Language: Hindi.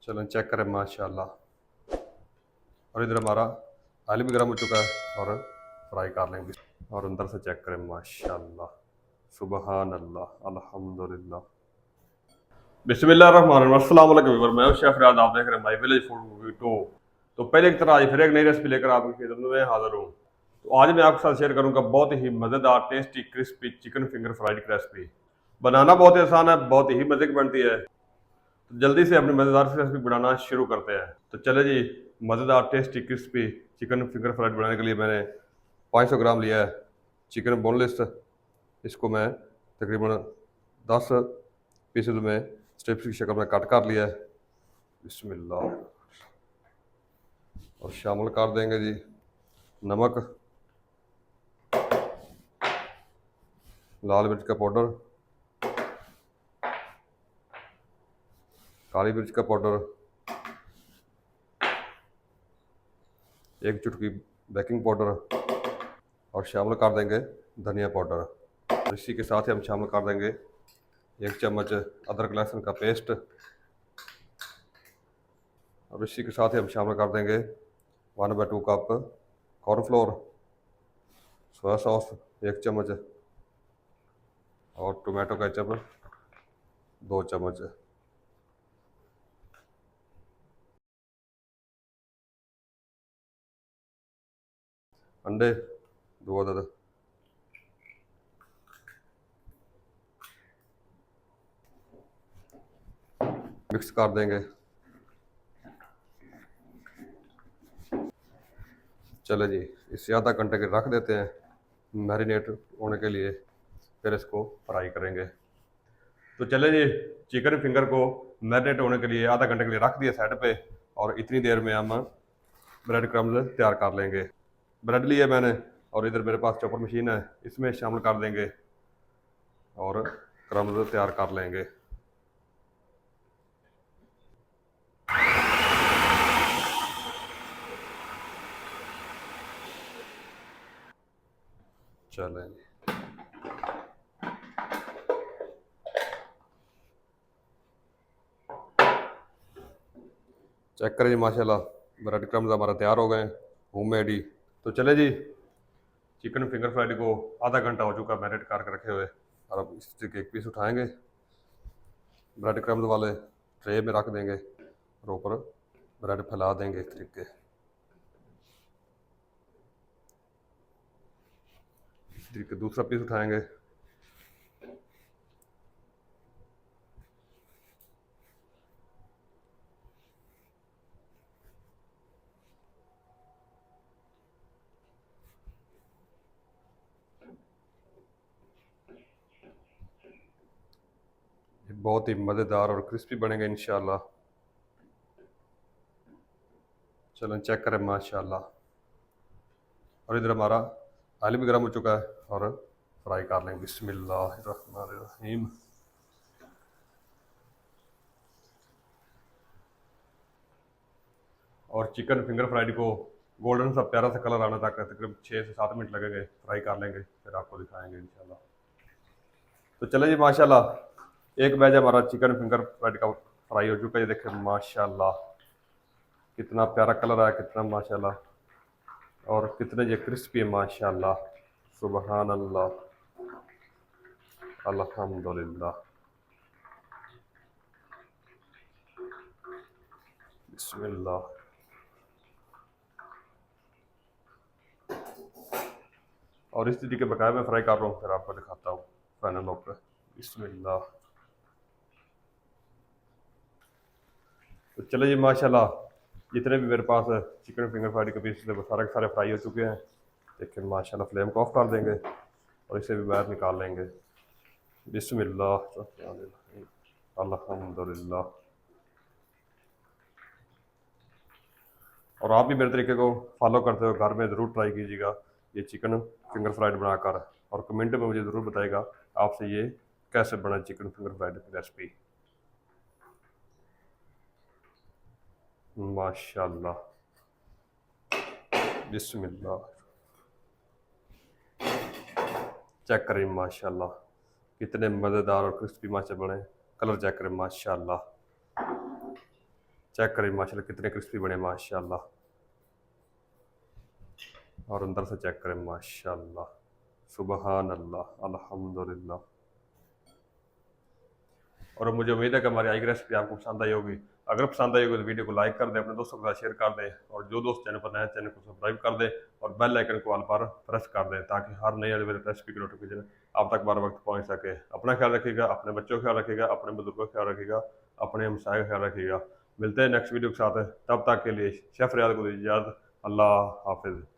चलो चेक करें माशाल्लाह। और इधर हमारा ऑयल भी गर्म हो चुका है और फ्राई कर लेंगे। और अंदर से चेक करें माशाल्लाह, सुबहान अल्लाह, अल्हम्दुलिल्लाह। बिस्मिल्लाहिर्रहमानिर्रहीम। अस्सलाम वालेकुम व्यूअर, मैं हूं शेफ रियाद, आप देख रहे हैं माय विलेज फूड मूवी 2। तो पहले की तरह आज फिर एक नई रेसिपी लेकर आपकी खिदमत में हाजिर हूँ। तो आज मैं आपके साथ शेयर करूंगा बहुत ही मज़ेदार tasty crispy chicken finger fried की रेसिपी। बनाना बहुत ही आसान है, बहुत ही मज़े की बनती है। तो जल्दी से अपनी मज़ेदार सी रेसिपी बनाना शुरू करते हैं। तो चले जी, मज़ेदार tasty crispy chicken finger fried बनाने के लिए मैंने 500 ग्राम लिया है चिकन बोनलेस। इसको मैं तकरीबन 10 पीसेज में स्ट्रिप्स की शक्ल में कट कर लिया है। बिस्मिल्लाह। और शामिल कर देंगे जी नमक, लाल मिर्च का पाउडर, काली मिर्च का पाउडर, एक चुटकी बेकिंग पाउडर और शामिल कर देंगे धनिया पाउडर। और इसी के साथ ही हम शामिल कर देंगे 1 चम्मच अदरक लहसुन का पेस्ट। और इसी के साथ ही हम शामिल कर देंगे 1/2 कप कॉर्नफ्लोर, सोया सॉस 1 चम्मच और टोमेटो केचप 2 चम्मच। अंडे 2 अदद। मिक्स कर देंगे। चले जी, इसे आधा घंटे के रख देते हैं मैरिनेट होने के लिए, फिर इसको फ्राई करेंगे। तो चले जी, चिकन फिंगर को मैरिनेट होने के लिए आधा घंटे के लिए रख दिया साइड पे। और इतनी देर में हम ब्रेड क्रम्स तैयार कर लेंगे। ब्रेड लिए मैंने और इधर मेरे पास चॉपर मशीन है, इसमें शामिल कर देंगे और क्रम्स तैयार कर लेंगे। चलें जी, चेक करें जी माशाल्लाह, ब्रेड क्रम्स हमारा तैयार हो गए हैं होममेड ही। तो चले जी, चिकन फिंगर फ्राइड को आधा घंटा हो चुका मैरिनेट करके रखे हुए। और अब इसके एक पीस उठाएंगे, ब्रेड क्रम्स वाले ट्रे में रख देंगे और ऊपर ब्रेड फैला देंगे इस तरीके। इस तरीके दूसरा पीस उठाएंगे, बहुत ही मज़ेदार और क्रिस्पी बनेंगे इंशाल्लाह। चलो चेक करें माशाल्लाह। और इधर हमारा ऑयल भी गर्म हो चुका है और फ्राई कर लेंगे। बिस्मिल्लाहिर्रहमानिर्रहीम। और चिकन फिंगर फ्राइड को गोल्डन सा प्यारा सा कलर आने तक तकरीबन 6 से 7 मिनट लगेंगे, फ्राई कर लेंगे, फिर आपको दिखाएंगे इंशाल्लाह। तो चले जी माशाल्लाह, एक बैच हमारा चिकन फिंगर फ्राइड का फ्राई हो चुका है। ये देखें माशाल्लाह, कितना प्यारा कलर आया, कितना माशाल्लाह, और कितने ये क्रिस्पी है माशाल्लाह, सुबहान अल्लाह, अल्हम्दुलिल्लाह। बिस्मिल्लाह। और इस तरीके बकाया मैं फ्राई कर रहा हूँ, फिर आपको दिखाता हूँ फाइनल लुक। बिस्मिल्लाह। तो चलो जी माशाल्लाह, जितने भी मेरे पास चिकन फिंगर फ्राइड के पीस थे वो सारे के सारे फ्राई हो चुके हैं। लेकिन माशाल्लाह फ्लेम को ऑफ कर देंगे और इसे भी बाहर निकाल लेंगे। बिस्मिल्लाह, अल्हम्दुलिल्लाह। और आप भी मेरे तरीके को फॉलो करते हो घर में ज़रूर ट्राई कीजिएगा ये चिकन फिंगर फ्राइड बनाकर, और कमेंट में मुझे ज़रूर बताइएगा आपसे ये कैसे बना चिकन फिंगर फ्राइड की रेसिपी। माशाल्लाह, बिस्मिल्लाह। चेक करें माशाल्लाह, कितने मज़ेदार और क्रिस्पी माशा बने। कलर चेक करें माशाल्लाह। चेक करें माशाल्लाह कितने क्रिस्पी बने माशाल्लाह। और अंदर से चेक करें माशाल्लाह, सुबहान अल्लाह, अल्हम्दुलिल्लाह। और मुझे उम्मीद है कि हमारी आज की रेसिपी आपको पसंद आई होगी। अगर पसंद आई होगी तो वीडियो को लाइक कर दें, अपने दोस्तों के साथ शेयर कर दें, और जो दोस्त चैनल पर नए हैं चैनल को सब्सक्राइब कर दें और बेल आइकन को ऑल पर प्रेस कर दें, ताकि हर नई आने वाली रेसिपी की नोटिफिकेशन आप तक बार वक्त पहुंच सके। अपना ख्याल रखिएगा, अपने बच्चों का ख्याल रखिएगा, अपने बुजुर्गों का ख्याल रखिएगा, अपने हमसाय का ख्याल रखिएगा। मिलते हैं नेक्स्ट वीडियो के साथ, तब तक के लिए शेफ रियाद को दीजिए इजाज़त। अल्लाह हाफिज़।